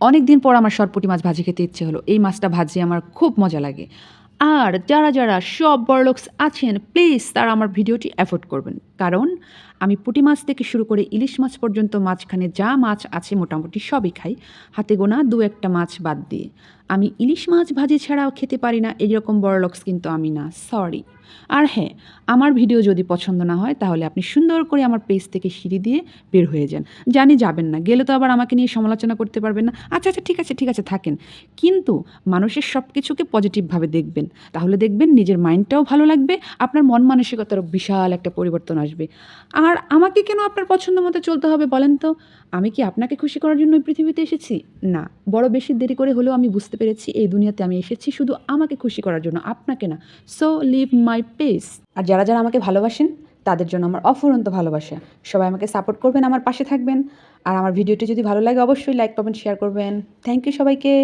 অনেক দিন পর আমার সরপুঁটি মাছ ভাজি খেতে ইচ্ছে হলো। এই মাছটা ভাজি আমার খুব মজা লাগে। আর যারা সব বড়লোকস আছেন প্লিজ তারা আমার ভিডিওটি এফোর্ড করবেন। কারণ আমি পুঁটি মাছ থেকে শুরু করে ইলিশ মাছ পর্যন্ত মাঝখানে যা মাছ আছে মোটামুটি সবই খাই। হাতে গোনা ২-১ টা মাছ বাদ দিয়ে। আমি ইলিশ মাছ ভাজি ছাড়াও খেতে পারি না এইরকম বড়লোকস কিন্তু আমি না। সরি। আর হ্যাঁ, আমার ভিডিও যদি পছন্দ না হয় তাহলে আপনি সুন্দর করে আমার পেজ থেকে সিঁড়ি দিয়ে বের হয়ে যান। জানি যাবেন না। গেলে তো আবার আমাকে নিয়ে সমালোচনা করতে পারবেন না। আচ্ছা ঠিক আছে থাকেন। কিন্তু মানুষের সব কিছুকে পজিটিভভাবে দেখবেন। তাহলে দেখবেন নিজের মাইন্ডটাও ভালো লাগবে, আপনার মন মানসিকতারও বিশাল একটা পরিবর্তন আসবে। আর আমাকে কেন আপনার পছন্দ মতো চলতে হবে বলেন তো? আমি কি আপনাকে খুশি করার জন্য এই পৃথিবীতে এসেছি? না। বড় বেশি দেরি করে হলেও আমি বুঝতে পেরেছি এই দুনিয়াতে আমি এসেছি শুধু আমাকে খুশি করার জন্য, আপনাকে না। সো লিভ মাই পেস। আর যারা আমাকে ভালোবাসেন তাদের জন্য আমার অফুরন্ত ভালোবাসা। সবাই আমাকে সাপোর্ট করবেন, আমার পাশে থাকবেন। আর আমার ভিডিওটি যদি ভালো লাগে অবশ্যই লাইক, কমেন্ট, শেয়ার করবেন। থ্যাংক ইউ সবাইকে।